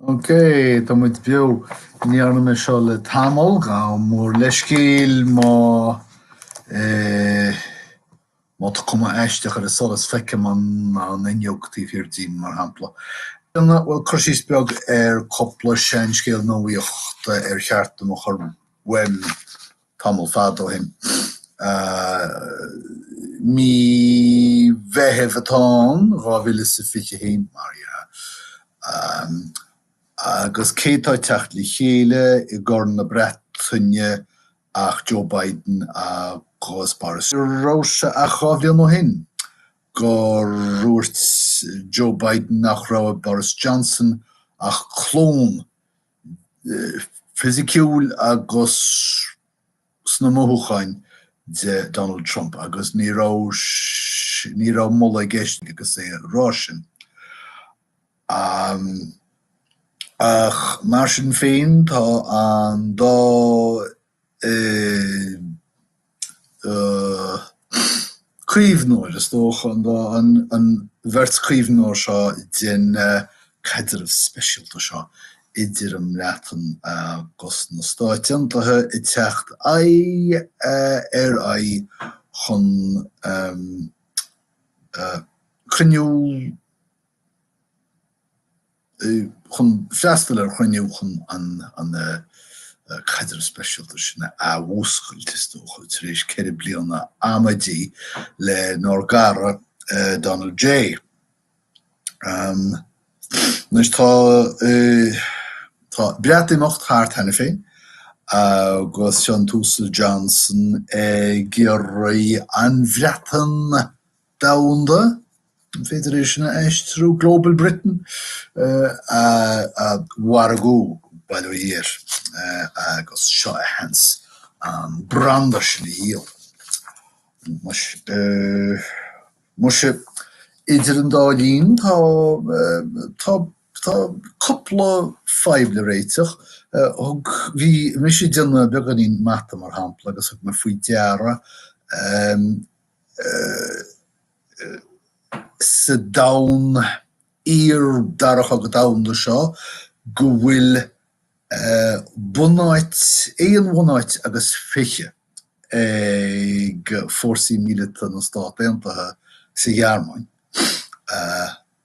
Okay, tá muid bio níarna me seo le tamil gá mór leiscéal má tá cuma eisteach ar solas feice man an inneogtaí fiortí mar hampla. Well crusís beag coppla sean scéal nóíocht cheartta mo chur wem tamil fado hin. Mi Mheithimh atán ráhile sa fiche héin mar agus cétá teacht le chéile I gCorn na Breataine ach Joe Biden a gás Boris. Róise a chábhliaon ó hin go rúirt Joe Biden nach rá Boris Johnson ach clón fisiciúil agus sna mothúchain de Donald Trump agus ní rá Mullaigh gceist agus rásin. Ach mar sin féin tá an dá críomhnóir is tócha an bhirt críomhnóir seo den caidir speisialta seo idir an leatan agus na stáitiantathe I teacht chun Cruinniú chun freastal ar Cruinniú chun an caidir speisialta sinna a bhúscail is tócha tar éis ceithre bliana amadí le nár gara Donald J. Nus tá Breataine mocht thart hena féin agus Sean Tussell Johnson géirí an Breataine daunda Federation through Global Britain wargu by the year agus seo hens an brandar sin híal. Mush idir an dálín tá coppla feibhle réiteach hí mis sé duna beganín mata mar hampla agus mar faoi deara sa dawn darach agad dawn seo go bhfuil bunáit agus fiche ag fórsaí míleata na Stát Aontaithe sa ghearmáin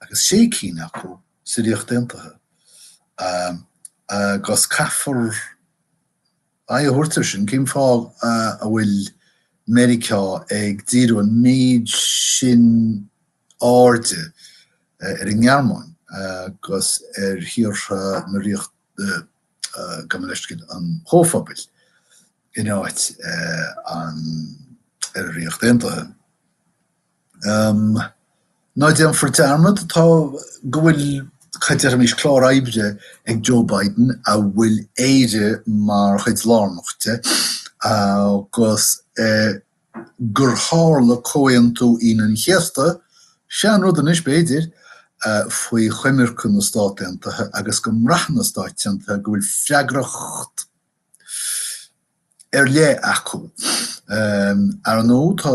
agus sé cín acu sa Ríocht Aontaithe agus caithfear thuirtear sin cén fáil a bhfuil America ag díreadh an méid sin áirde ar an ghearmáin agus thiortha na Ríocht gamaleiscin an hóphabail in áit ar Ríocht Aontaithe. Náid an fortearmad tá go bhfuil chaidir mis clár aibre ag Joe Biden a bhfuil éide mar chuid lárnochte agus gur hála cóan tú an chéasta sean rud an is beidir faoi chuimircún na Stát Aontaithe agus go mraith na Stát Aontaithe go bhfuil freagracht ar le acu. Ar an nó tá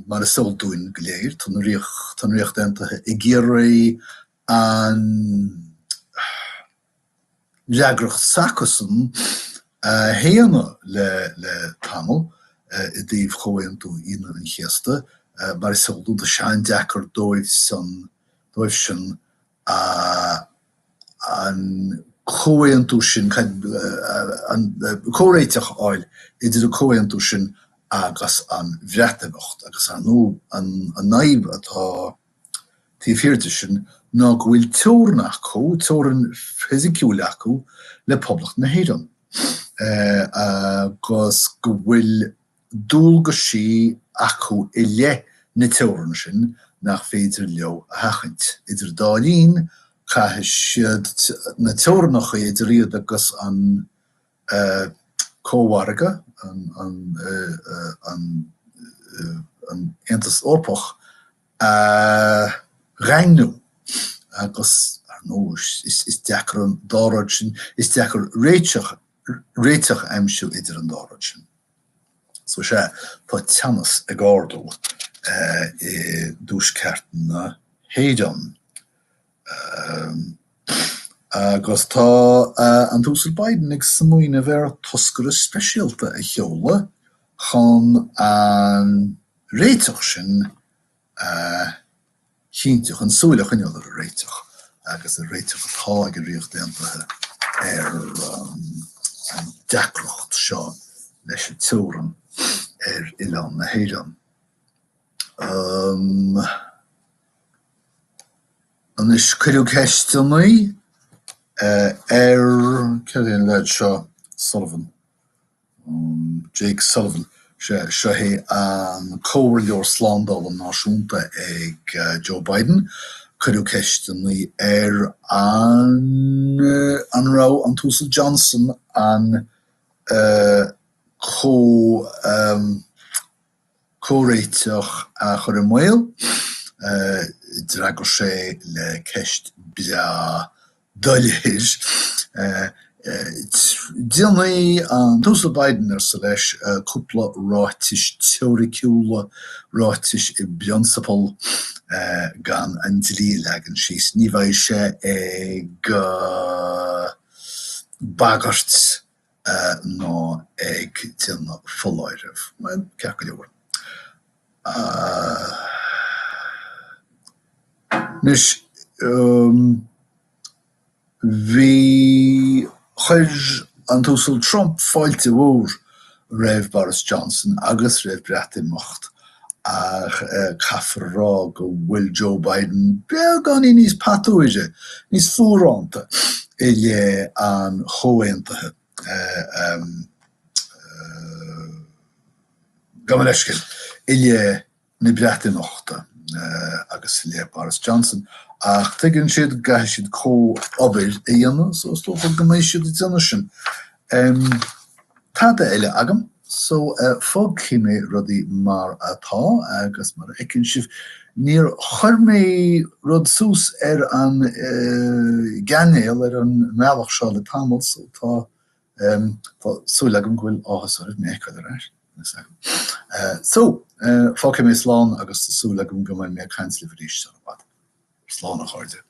mar is sul dúin go léir tan Ríocht Aontaithe I géirí an freagracht sacasan héana le tamil I dtíobh chomhaon tú an chéasta mar is sul dú sean deacair dóibh sin an chomhaon tú sin an córéiteach áil idir a chomhaon tú sin agus an bhreatacht agus an naimh atá tíofiirte sin ná go bhfuil teorann acu teorann fisiciúil acu le poblacht na hÉireann agus go bhfuil dúil go sí acu I le na teorann sin nach féidir leo a hachant. Idir dálín chaithfeadh siad na teorannacha idir riad agus an cóhharga an Aontas Orpach Rheingniú agus is deacair an dárad sin is deacair réiteach aimsiú idir an dárad sin. So sé tá teannas ag ardal I dús ceartan na héireann agus tá an túsal Biden ag samoine bhar toscar speisialta a cheola chun an réiteach sin chiintach an súlach an a réiteach agus a réiteach atá ag riocht déantathe an deacrocht seo leis an teoran Ilan na héireann. An is cuireadh ceistionaí ceirn leid seo Sullivan, Jake Sullivan, seo hé an cóirleor slándal an náisiúnta ag Joe Biden, cuireadh ceistionaí an rá an túsal Johnson an córéiteach a chur Mullaigh, dragur sé le ceist bia dulléis. Díanaí an túsal Biden sa leis cúpla ráitis teoriciúla ráitis I Bionsapoll gan an dlí legan síos. Ní bhaidh sé ag bagart nó ag díana foláirih. Mae'n ceach go leor. Nis bhí chuir an túsal Trump fáilte mhór raibh Boris Johnson agus raibh Breataine mocht ach caithfear rá go bhfuil Joe Biden beagán níos patúide, níos fúránta I lé an chomhaontathe Gamaleiceil I lé na Breataine mochta agus I lé Boris Johnson. Ach tuigeann siad gaith siad có-obair a dhéanamh, so tócha go mbeidh siad I dtéanamh sin. Tá de eile agam, so fog chéime rudaí mar atá agus mar ecinn sibh níor chuir mé rud sús an ganéal an meabhacht seo le tamil, so tá súil agam go bhfuil áthas oribh mé eicáid ar air. So, fog chéime slán agus súil agam go mbeidh mé cainslí bhríos ar bad. Slán a chuirde.